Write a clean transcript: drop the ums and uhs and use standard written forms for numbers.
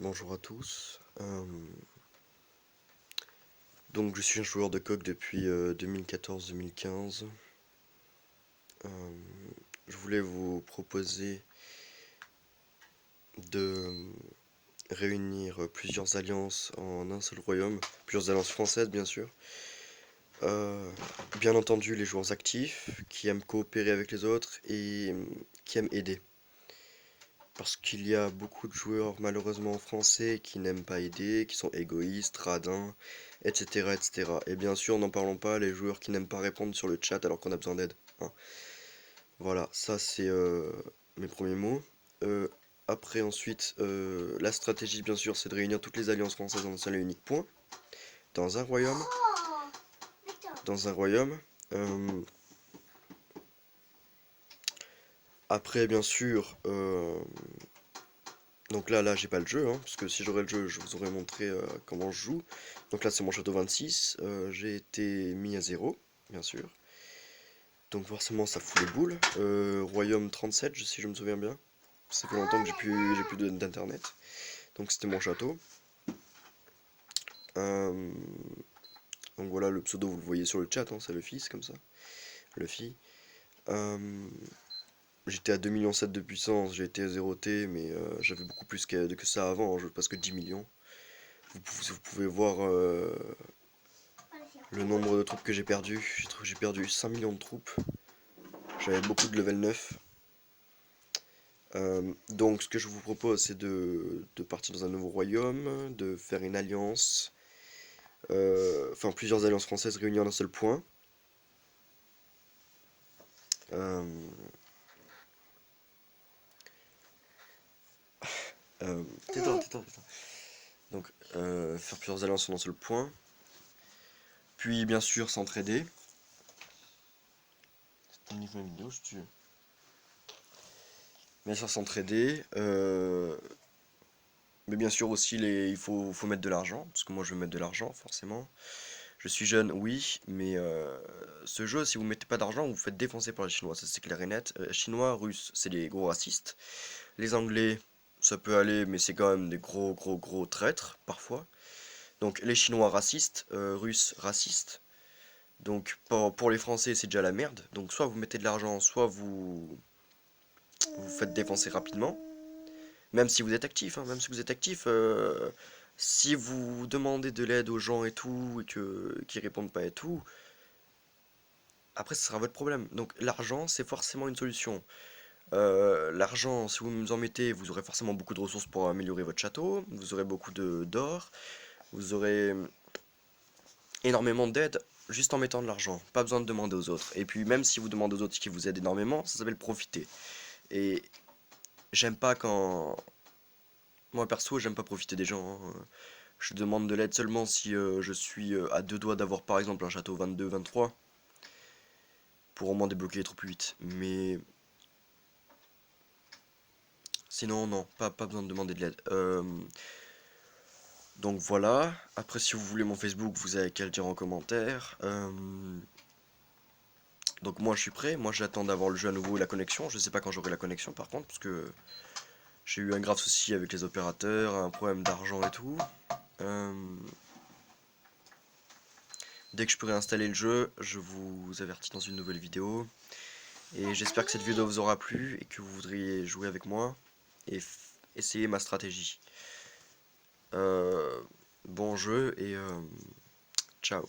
Bonjour à tous. Donc je suis un joueur de coq depuis 2014-2015. Je voulais vous proposer de réunir plusieurs alliances en un seul royaume, plusieurs alliances françaises bien sûr. Bien entendu les joueurs actifs, qui aiment coopérer avec les autres et qui aiment aider. Parce qu'il y a beaucoup de joueurs malheureusement français qui n'aiment pas aider, qui sont égoïstes, radins, etc. etc. Et bien sûr, n'en parlons pas, les joueurs qui n'aiment pas répondre sur le chat alors qu'on a besoin d'aide, hein. Voilà, ça c'est mes premiers mots. Euh, Après ensuite, la stratégie bien sûr c'est de réunir toutes les alliances françaises en un seul et unique point, dans un royaume. Dans un royaume. Euh, Après bien sûr, donc là j'ai pas le jeu, hein, parce que si j'aurais le jeu, je vous aurais montré comment je joue. Donc là c'est mon château 26, j'ai été mis à 0, bien sûr. Donc forcément ça fout les boules. Royaume 37, si je me souviens bien. Ça fait longtemps que j'ai plus d'internet. Donc c'était mon château. Euh, donc voilà, le pseudo vous le voyez sur le chat, hein, c'est le fils comme ça. Le fi. Euh, J'étais à 2,7 millions de puissance, j'ai été à 0T, mais j'avais beaucoup plus que ça avant, hein, je presque 10 millions. Vous pouvez voir le nombre de troupes que j'ai perdu. J'ai perdu 5 millions de troupes. J'avais beaucoup de level 9. Donc ce que je vous propose c'est de partir dans un nouveau royaume, de faire une alliance, enfin plusieurs alliances françaises réunies en un seul point. Euh, tais-toi, tais-toi, tais-toi. Donc faire plusieurs alliances en un seul point. Puis bien sûr s'entraider. C'est un livre vidéo si tu veux. Bien sûr s'entraider. Mais bien sûr aussi il faut mettre de l'argent, parce que moi je veux mettre de l'argent forcément. Je suis jeune, oui, mais ce jeu, si vous mettez pas d'argent, vous vous faites défoncer par les Chinois, ça c'est clair et net. Chinois, Russes, c'est des gros racistes. Les Anglais, ça peut aller, mais c'est quand même des gros, gros, gros traîtres, parfois. Donc les Chinois racistes, Russes racistes. Donc pour les Français, c'est déjà la merde. Donc soit vous mettez de l'argent, soit vous faites défoncer rapidement. Même si vous êtes actif, hein, même si vous êtes actif, si vous demandez de l'aide aux gens et tout, et qu'ils répondent pas et tout, après ce sera votre problème. Donc l'argent, c'est forcément une solution. L'argent, si vous nous en mettez, vous aurez forcément beaucoup de ressources pour améliorer votre château, vous aurez beaucoup d'or, vous aurez énormément d'aide juste en mettant de l'argent. Pas besoin de demander aux autres. Et puis même si vous demandez aux autres qui vous aident énormément, ça s'appelle profiter. Et j'aime pas quand... Moi perso, j'aime pas profiter des gens, hein. Je demande de l'aide seulement si je suis à deux doigts d'avoir par exemple un château 22-23 pour au moins débloquer les troupes plus vite. Mais sinon, non, pas besoin de demander de l'aide. Donc voilà. Après, si vous voulez mon Facebook, vous avez qu'à le dire en commentaire. Donc moi, je suis prêt. Moi, j'attends d'avoir le jeu à nouveau et la connexion. Je sais pas quand j'aurai la connexion par contre, parce que j'ai eu un grave souci avec les opérateurs, un problème d'argent et tout. Euh, Dès que je pourrai installer le jeu, je vous avertis dans une nouvelle vidéo. Et j'espère que cette vidéo vous aura plu et que vous voudriez jouer avec moi et essayer ma stratégie. Bon jeu et ciao.